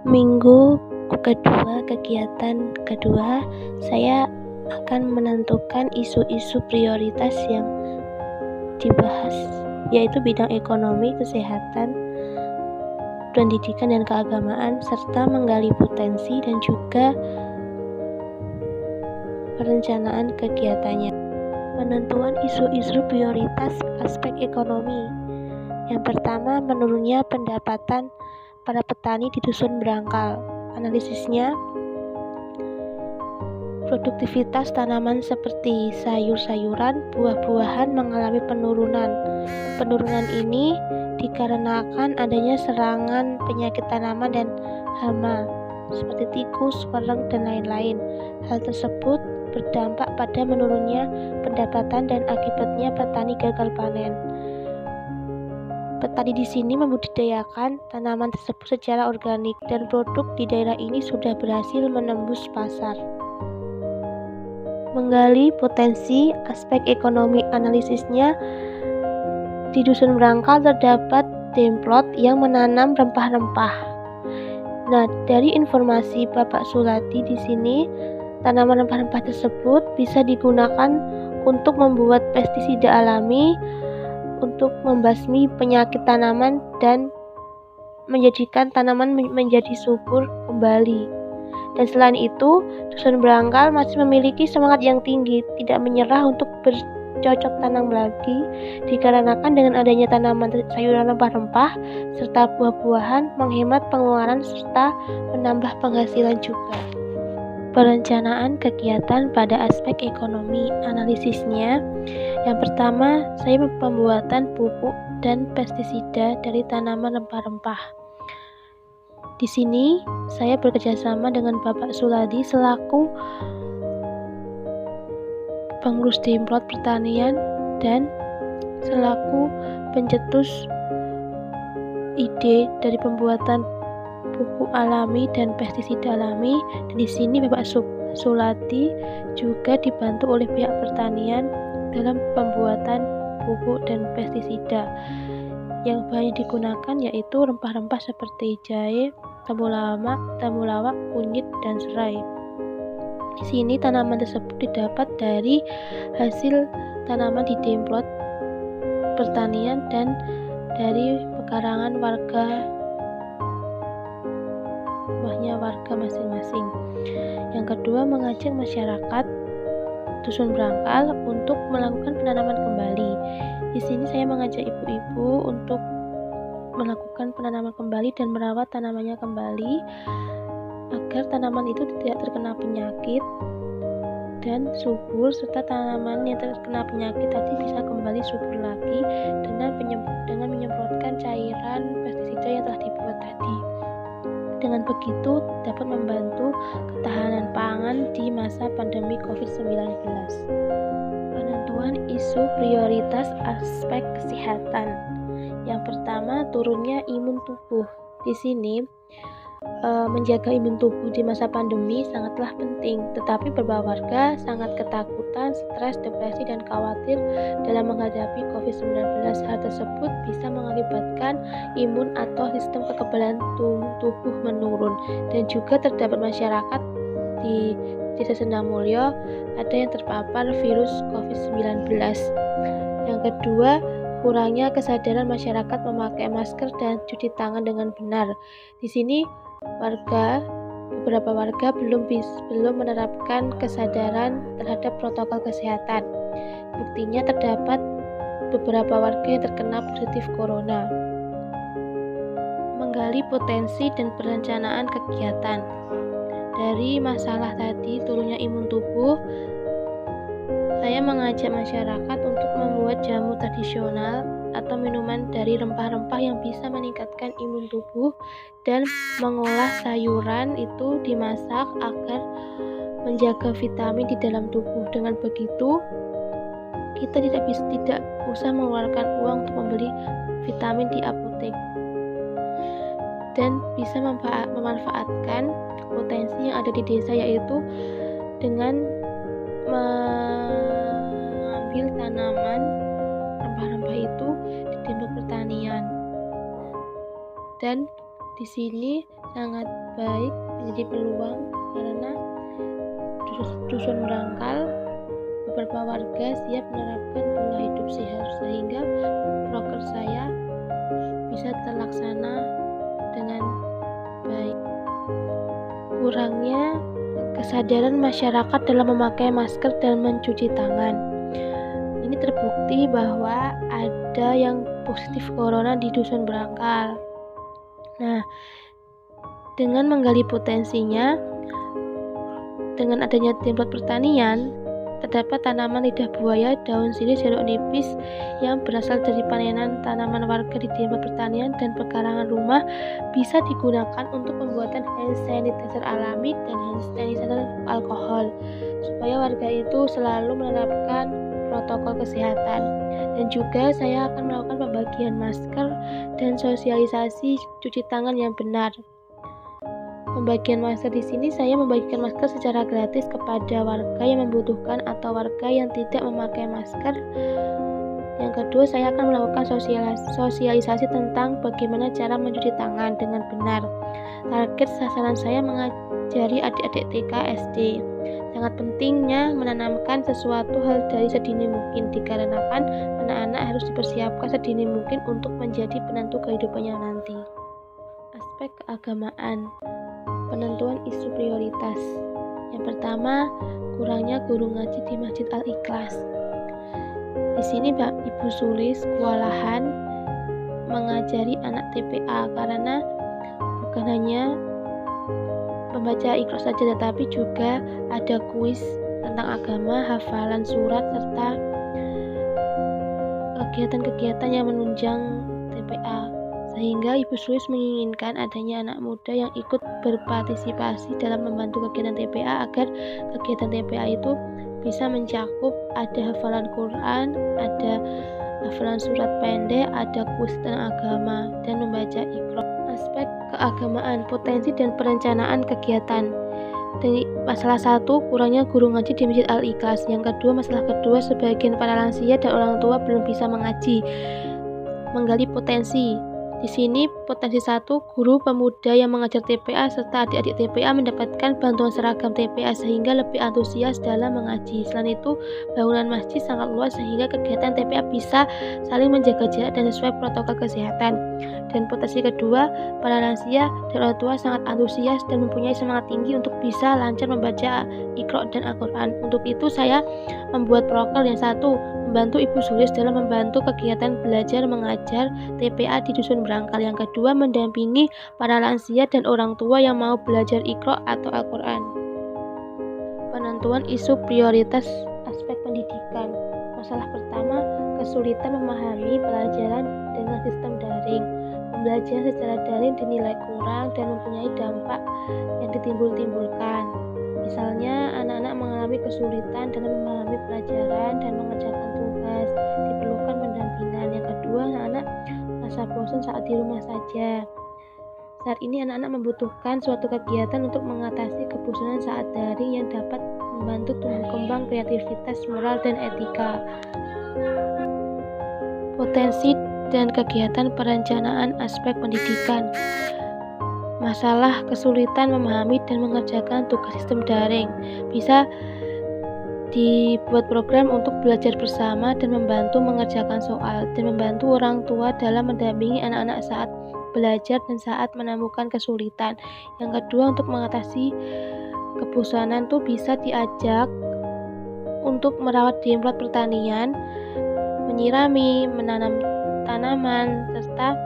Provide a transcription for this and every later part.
Minggu kedua, kegiatan kedua, saya akan menentukan isu-isu prioritas yang dibahas, yaitu bidang ekonomi, kesehatan, pendidikan dan keagamaan, serta menggali potensi dan juga perencanaan kegiatannya. Penentuan isu-isu prioritas aspek ekonomi. Yang pertama, menurunnya pendapatan para petani di dusun Berangkal. Analisisnya, produktivitas tanaman seperti sayur-sayuran, buah-buahan mengalami penurunan. Penurunan ini dikarenakan adanya serangan penyakit tanaman dan hama seperti tikus, wereng, dan lain-lain. Hal tersebut berdampak pada menurunnya pendapatan dan akibatnya petani gagal panen. Petani di sini membudidayakan tanaman tersebut secara organik dan produk di daerah ini sudah berhasil menembus pasar. Menggali potensi aspek ekonomi, analisisnya, di dusun Berangkal terdapat demplot yang menanam rempah-rempah. Nah, dari informasi Bapak Suladi di sini, tanaman rempah-rempah tersebut bisa digunakan untuk membuat pestisida alami untuk membasmi penyakit tanaman dan menjadikan tanaman menjadi subur kembali. Dan selain itu, dusun Berangkal masih memiliki semangat yang tinggi, tidak menyerah untuk bercocok tanam lagi, dikarenakan dengan adanya tanaman sayuran rempah-rempah serta buah-buahan menghemat pengeluaran serta menambah penghasilan juga. Perencanaan kegiatan pada aspek ekonomi, analisisnya. Yang pertama, saya pembuatan pupuk dan pestisida dari tanaman rempah-rempah. Di sini, saya bekerjasama dengan Bapak Suladi selaku pengurus demplot pertanian dan selaku pencetus ide dari pembuatan pupuk alami dan pestisida alami. Dan di sini Bapak Suladi juga dibantu oleh pihak pertanian dalam pembuatan pupuk dan pestisida. Yang banyak digunakan yaitu rempah-rempah seperti jahe, temulawak, kunyit, dan serai. Di sini tanaman tersebut didapat dari hasil tanaman di demplot pertanian dan dari pekarangan warga masing-masing. Yang kedua, mengajak masyarakat dusun Berangkal untuk melakukan penanaman kembali. Di sini saya mengajak ibu-ibu untuk melakukan penanaman kembali dan merawat tanamannya kembali agar tanaman itu tidak terkena penyakit dan subur, serta tanaman yang terkena penyakit tadi bisa kembali subur lagi dengan menyemprotkan cairan pestisida yang telah dibuat tadi. Dengan begitu dapat membantu ketahanan pangan di masa pandemi COVID-19. Penentuan isu prioritas aspek kesehatan. Yang pertama, turunnya imun tubuh. Di sini menjaga imun tubuh di masa pandemi sangatlah penting, tetapi beberapa warga sangat ketakutan, stres, depresi, dan khawatir dalam menghadapi COVID-19. Hal tersebut bisa mengakibatkan imun atau sistem kekebalan tubuh menurun, dan juga terdapat masyarakat di Desa Sendamulyo ada yang terpapar virus COVID-19. Yang kedua, kurangnya kesadaran masyarakat memakai masker dan cuci tangan dengan benar. Di sini beberapa warga belum menerapkan kesadaran terhadap protokol kesehatan. Buktinya terdapat beberapa warga yang terkena positif corona. Menggali potensi dan perencanaan kegiatan. Dari masalah tadi, turunnya imun tubuh, saya mengajak masyarakat untuk membuat jamu tradisional atau minuman dari rempah-rempah yang bisa meningkatkan imun tubuh dan mengolah sayuran itu dimasak agar menjaga vitamin di dalam tubuh. Dengan begitu, kita tidak usah mengeluarkan uang untuk membeli vitamin di apotek dan bisa memanfaatkan potensi yang ada di desa, yaitu dengan mengambil tanaman rempah-rempah itu di demplot pertanian. Dan di sini sangat baik, menjadi peluang karena dusun berangkal beberapa warga siap menerapkan pola hidup sehat sehingga proker saya bisa terlaksana dengan baik. Kurangnya kesadaran masyarakat dalam memakai masker dan mencuci tangan. Ini terbukti bahwa ada yang positif corona di dusun berangkal. Nah, dengan menggali potensinya, dengan adanya tempat pertanian, terdapat tanaman lidah buaya, daun sirih, jeruk nipis yang berasal dari panenan tanaman warga di tempat pertanian dan pekarangan rumah bisa digunakan untuk pembuatan hand sanitizer alami dan hand sanitizer alkohol supaya warga itu selalu menerapkan protokol kesehatan. Dan juga saya akan melakukan pembagian masker dan sosialisasi cuci tangan yang benar. Pembagian masker di sini saya membagikan masker secara gratis kepada warga yang membutuhkan atau warga yang tidak memakai masker. Yang kedua, saya akan melakukan sosialisasi tentang bagaimana cara mencuci tangan dengan benar. Target sasaran saya mengajari adik-adik TK SD. Sangat pentingnya menanamkan sesuatu hal dari sedini mungkin dikarenakan anak-anak harus dipersiapkan sedini mungkin untuk menjadi penentu kehidupannya nanti. Aspek keagamaan. Penentuan isu prioritas. Yang pertama, kurangnya guru ngaji di Masjid Al-Ikhlas. Di sini Ibu Sulis kewalahan mengajari anak TPA karena bukan hanya membaca Iqra saja tetapi juga ada kuis tentang agama, hafalan surat serta kegiatan-kegiatan yang menunjang TPA. Sehingga Ibu Sulis menginginkan adanya anak muda yang ikut berpartisipasi dalam membantu kegiatan TPA agar kegiatan TPA itu bisa mencakup ada hafalan Quran, ada hafalan surat pendek, ada kuis tentang agama, dan membaca Iqra. Aspek keagamaan, potensi dan perencanaan kegiatan. Masalah satu, kurangnya guru ngaji di Masjid Al-Ikhlas. Yang kedua, masalah kedua, sebagian para lansia dan orang tua belum bisa mengaji. Menggali potensi. Di sini potensi satu, guru pemuda yang mengajar TPA serta adik-adik TPA mendapatkan bantuan seragam TPA sehingga lebih antusias dalam mengaji. Selain itu, bangunan masjid sangat luas sehingga kegiatan TPA bisa saling menjaga jarak dan sesuai protokol kesehatan. Dan potensi kedua, para lansia dan orang tua sangat antusias dan mempunyai semangat tinggi untuk bisa lancar membaca Iqra dan Al-Quran. Untuk itu saya membuat proker yang satu, membantu Ibu Sulis dalam membantu kegiatan belajar mengajar TPA di Dusun Berangkal. Yang kedua, mendampingi para lansia dan orang tua yang mau belajar Iqra atau Al-Quran. Penentuan isu prioritas aspek pendidikan. Masalah pertama, kesulitan memahami pelajaran dengan sistem daring. Pembelajaran secara daring dinilai kurang dan mempunyai dampak yang ditimbulkan. Misalnya, anak-anak mengalami kesulitan dalam memahami pelajaran dan mengerjakan tugas. Diperlukan pendampingan. Yang kedua, anak-anak merasa bosan saat di rumah saja. Saat ini anak-anak membutuhkan suatu kegiatan untuk mengatasi kebosanan saat daring yang dapat membantu tumbuh kembang kreativitas, moral, dan etika. Potensi dan kegiatan perencanaan aspek pendidikan. Masalah kesulitan memahami dan mengerjakan tugas sistem daring. Bisa dibuat program untuk belajar bersama dan membantu mengerjakan soal dan membantu orang tua dalam mendampingi anak-anak saat belajar dan saat menemukan kesulitan. Yang kedua, untuk mengatasi kebosanan tuh bisa diajak untuk merawat demplot pertanian, menyirami, menanam tanaman, serta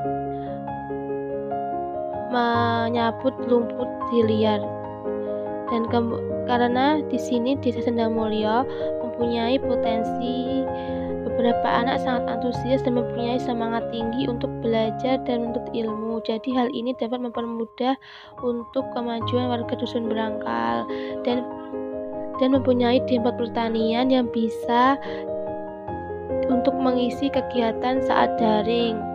menyabut lumpur di liar. Dan karena di sini Desa Sendang Mulyo mempunyai potensi, beberapa anak sangat antusias dan mempunyai semangat tinggi untuk belajar dan menuntut ilmu. Jadi hal ini dapat mempermudah untuk kemajuan warga Dusun Berangkal dan mempunyai demplot pertanian yang bisa untuk mengisi kegiatan saat daring.